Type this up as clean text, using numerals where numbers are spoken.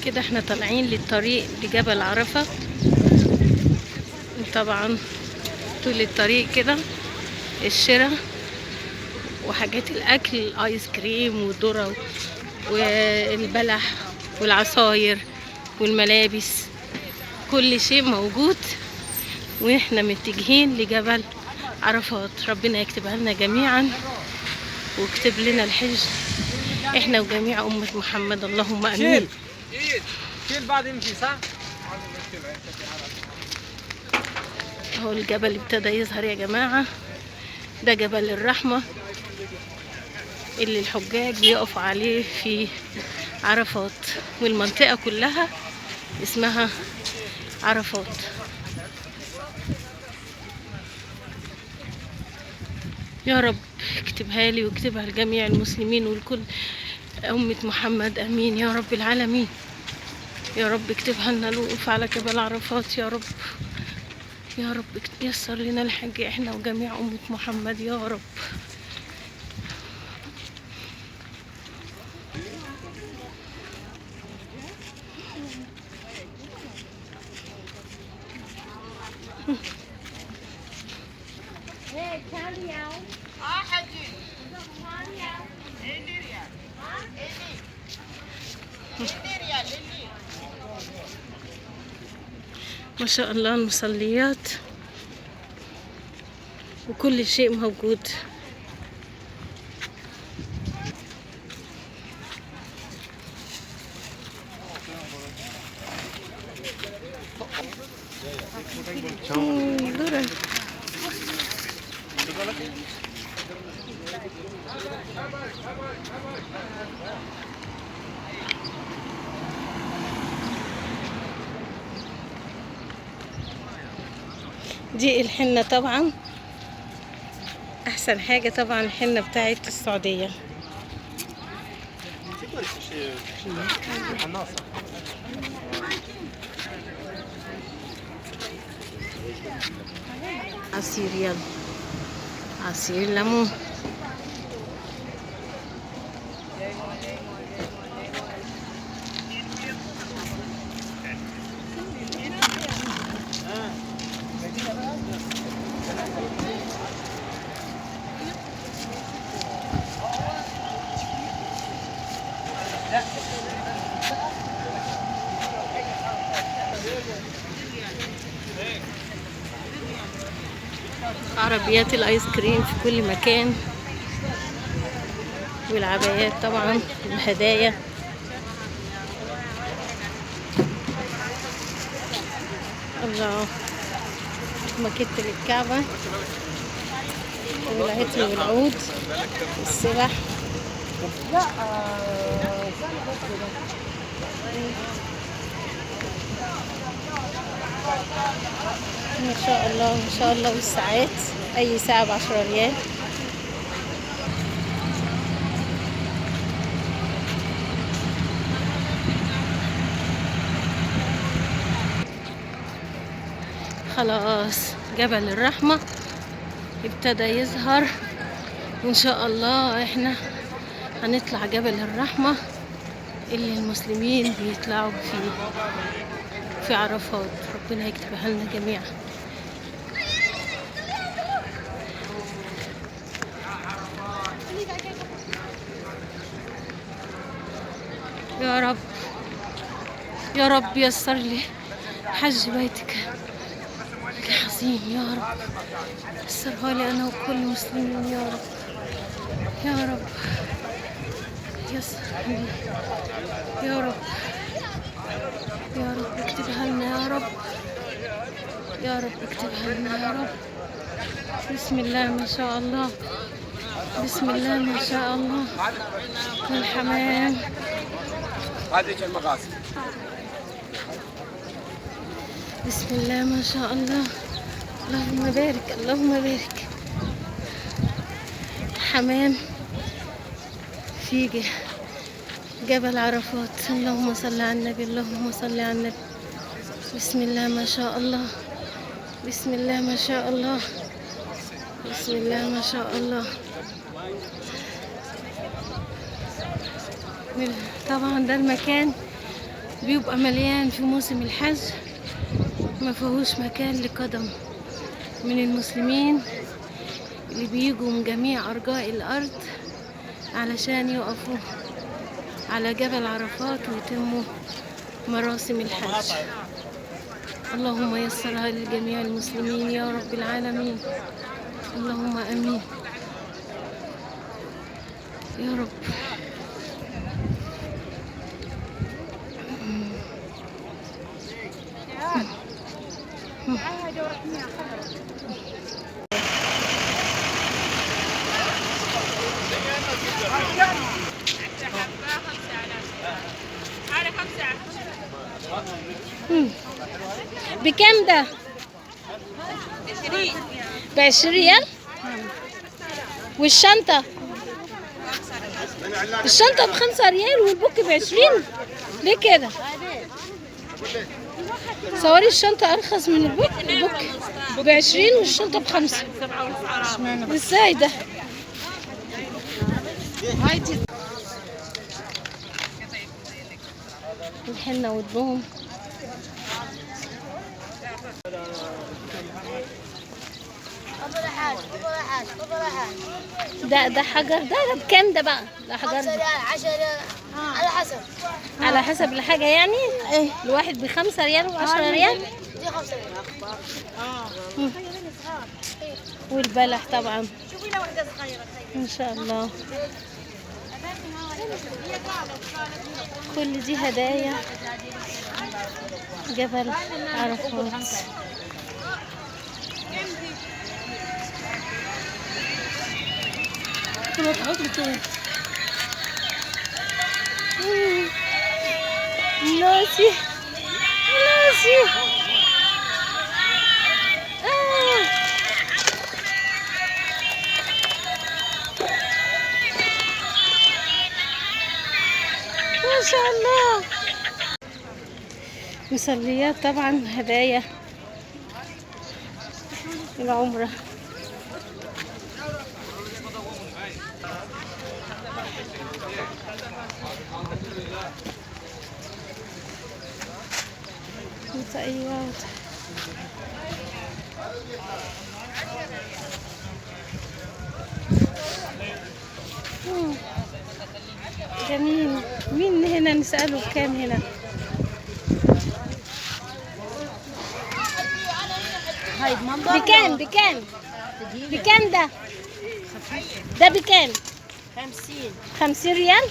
كده احنا طالعين للطريق لجبل عرفة. طبعا طول الطريق كده الشراء وحاجات الاكل، ايس كريم وذرة والبلح والعصاير والملابس، كل شيء موجود. واحنا متجهين لجبل عرفات. ربنا يكتبها لنا جميعا ويكتب لنا الحج احنا وجميع أمة محمد، اللهم امين. شيل بعد يمشي صح. اهو الجبل ابتدى يظهر يا جماعة. ده جبل الرحمة اللي الحجاج بيقفوا عليه في عرفات، والمنطقة كلها اسمها عرفات. يا رب اكتبها لي واكتبها لجميع المسلمين ولكل أمة محمد، امين يا رب العالمين. يا رب اكتبها لنا الوقوف على جبل عرفات يا رب. يا رب يسر لنا الحج احنا وجميع أمة محمد يا رب. ما شاء الله المصليات وكل شيء موجود. ذرة. دي الحنة طبعا احسن حاجة، طبعا الحنة بتاعت السعودية. عصير، يلا عصير ليمون. عربيات الايس كريم في كل مكان، والعبايات طبعا الهدايا. الله، ماكيت للكعبة والعطر والعود والسبح. ما شاء الله ما شاء الله. والساعات اي ساعة ب10 ريال. خلاص جبل الرحمة ابتدى يظهر، وان شاء الله احنا هنطلع جبل الرحمة اللي المسلمين بيطلعوا فيه في عرفات. ربنا يكتبها لنا جميعا. يا رب يا رب يسر لي حج بيتك العظيم يا رب. يسرها لي انا وكل المسلمين يا رب. يا رب يسر لي يا رب. يا رب اكتبها لنا يا رب. يا رب اكتبها لنا يا رب. بسم الله ما شاء الله. بسم الله ما شاء الله. والحمام. هذه المغازي. بسم الله ما شاء الله. اللهم بارك اللهم بارك. حمام في جبل عرفات. اللهم صل على النبي اللهم صل على النبي. بسم الله ما شاء الله. بسم الله ما شاء الله. بسم الله ما شاء الله. طبعا ده المكان بيبقى مليان في موسم الحج، ما فيهوش مكان لقدم من المسلمين اللي بيجوا من جميع أرجاء الأرض علشان يقفوا على جبل عرفات ويتموا مراسم الحج. اللهم يسرها لجميع المسلمين يا رب العالمين، اللهم آمين يا رب. بكام ده؟ ب20 ريال. والشنطة ب5 ريال والبوك ب20. ليه كده؟ صوري الشنطة أرخص من البوك. ب20 والشنطة ب5. ازاي ده؟ الحنة والبوم. ده حجر. ده بكام ده بقى؟ ده حجر 5 ريال 10 ريال على حسب. على حسب الحاجة يعني؟ ايه الواحد ب5 ريال و10 ريال؟ دي 5 ريال. والبلح طبعا شوفي لنا واحدة صغيرة. ان شاء الله. كل دي هدايا جبل عرفات. ناسي ما شاء الله. مصليات طبعا، هدايا العمرة. مطيات. جميل. مين هنا نسأله بكام هنا؟ بكام ده؟ ده بكام؟ 50 ريال.